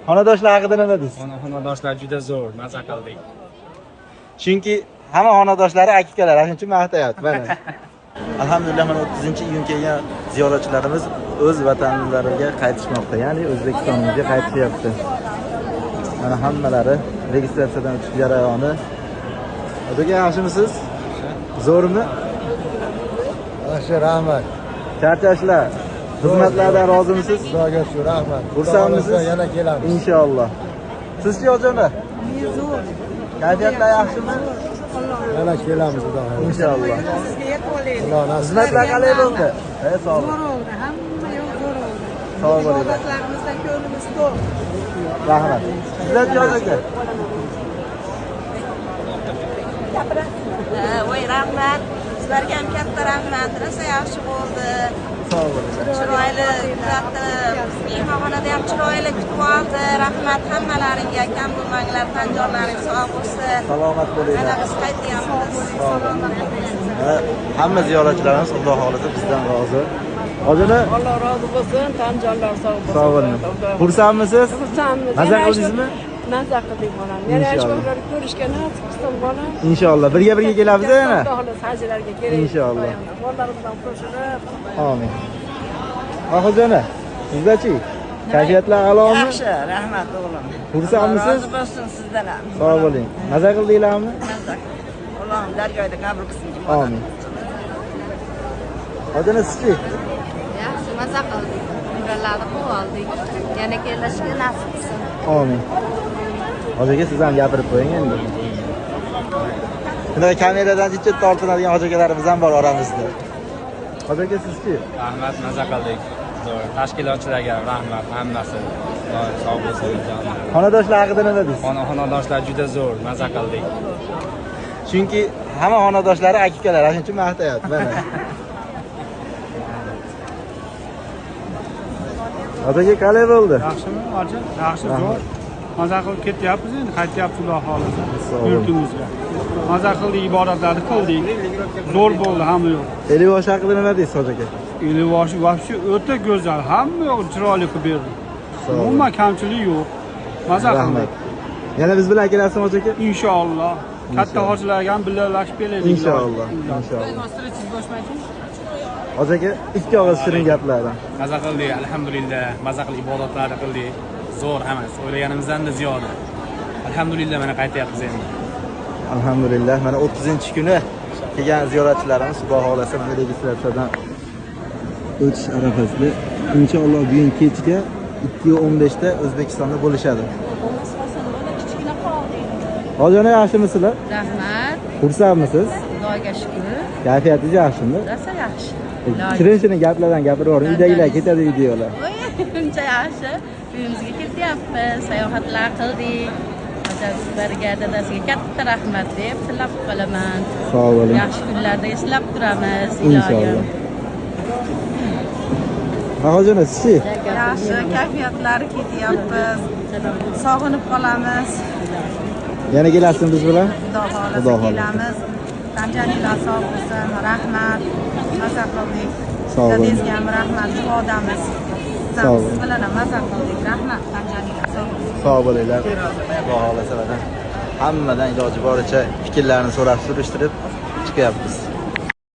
Xonadoshlar haqida nima deysiz? Xonadoshlar juda zo'r, maza qildik. Chunki hamma xonadoshlari aka-ukalar, shuning uchun maqtayapti. Mana. Alhamdulillah, mana 30-iyun kelgan ziyoratchilarimiz o'z vatanlariga qaytishmoqda, ya'ni O'zbekistonimizga qaytishyapti. Mana hammalari registratsiyadan o'tish jarayoni. O'taga yaxshimisiz? Zo'rmi? Yaxshi, rahmat. Charchashlar. Xizmatlardan rozimisiz? Xudoga shukr, rahmat. Xursandmisiz? Yana kelamiz. Inshaalloh. Siz-chi ojo'na? Zo'r. Kayfiyatlar yaxshimi? Yana kelamiz xudoga. Inshaalloh. Sizga yetib olaylik. Xudo nasib Xizmatlar qalay bo'ldi? Sog' Zo'r bo'ling. oldi, hamma yo'l zo'r oldi. Sog' bo'ling. Ibodatlarimizdan ko'nglimiz to'q. Rahmat. Sizlar-chi aka? Voy rahmat. Sizlarga ham katta rahmat. Rosa yaxshi bo'ldi. Sog' bo'ling. Chiroyli kuzatdi. Mehmonxonada ham chiroyli kutib oldi. Rahmat hammalaringga. Kam bo'lmanglar, tanjonlaring sog' bo'lsin. Salomat Mana bo'linglar. biz qaytyapmiz. Salomat bo'linglar. Hamma ziyoratchilarimiz Xudo xolisa bizdan rozi. Ojo'na, Alloh rozi bo'lsin, tanjonlar sog' bo'lsin. sog' bo'ling. Xursandmisiz? Xursandmiz. Maza qildingizmi? Maza qildik bolam. Yana Inshaalloh. ashyolarni ko'rishga nasib qilsin bolam. Inshaalloh birga kelamiz yana. Xudo xohlasa hajlarga kerak. Inshaalloh. Bolarimizdan qo'shilib. Amin. Oxirjona, sizlarchi? Kayfiyatlar a'lomi? Yaxshi, rahmat o'g'lim. Xursandmisiz? Rozi bo'lsin sizdan ham. Sog' bo'ling. Maza qildinglarmi? Allohim dargohida qabul qilsin. Amin. Ojo'na, sizchi? Yaxshi maza qildik. Umralarni qilib oldik. Yana kelishga nasib qilsin. Amin. Hojaga siz ham gapirib qo'ying endi. Shunday kameradan jichcha tortinadigan hojalarimiz ham bor oramizda. Hojaga sizchi? Rahmat, maza qildik. Zo'r. Tashkilotchilarga rahmat, hammasi. Sog' bo'lsin jonlar. Xonadoshlar haqida nima deysiz? Xonadoshlar juda zo'r, maza qildik. Chunki hamma xonadoshlari aka-ukalar, shuning uchun maqtayapti. Mana. Otaga qalay bo'ldi? Yaxshimi, hoji? Yaxshi, zo'r. Maza qilib ketyapmiz endi, qaytyapmiz Xudo xolisa. Sog' bo'ling. Yurtimizga. Maza qildik, ibodatlarni qildik. Zo'r bo'ldi hamma yo'q. Elivosh haqida nima deysiz hojaga? Elivoshi vobshe o'ta go'zal, hamma yo'q chiroyli qilib berdi. Sog' bo'ling. Umuman kamchilik yo'q. Maza Rahmat. qildik. Yana biz bilan kelasizmi hojaga? Inshaalloh. Katta hojilarga ham birlashib kelaylik. Inshaalloh. Inshaalloh. Hojaga ikki og'iz shirin gaplardan. Maza qildik, alhamdulillah. Maza qilib ibodatlarni qildik. Zo'r hammasi. O'ylaganimizdan-da ziyoda. Alhamdulillah mana qaytyapmiz endi. Alhamdulillah, mana 30-kuni kelgan ziyoratchilarimiz Xudo xolasa mana registratsiyadan o'tish arafasida. Inshaalloh bugun kechga 2:15 da O'zbekistonda bo'lishadi. Hojiona, yaxshimisizlar? Rahmat. Xursandmisiz? Xudoga shukr. Kayfiyatingiz yaxshimi? Rosa yaxshi. Shirin-shirin gaplardan gapirib yuboring. Uydagilar ketadi videolar. Uncha yaxshi. Uyimizga ketyapmiz, sayohatlar qildik. Sizlarga, dadasiga katta rahmat deb tilab qolaman. Sog' bo'ling. Yaxshi kunlarda eslab turamiz, Inshaalloh. iloyim. Hojiona, sizchi? Yaxshi, kayfiyatlari ketyapmiz. Sog'inib qolamiz. Yana kelasizmi biz bilan? Xudo Xudo xolisa xolisa. kelamiz. Tanjaninglar sog' bo'lsin. Rahmat. Maza qildik. Sog' bo'ling. Dadangizga ham rahmat. Duodamiz. Sog' bo'ling. Siz bilan ham maza qildik. Rahmat. Tanjaninglar sog' bo'lsin. Sog' bo'linglar. Xudo xolasa mana hammadan iloji boricha fikrlarini so'rab surishtirib chiqyapmiz.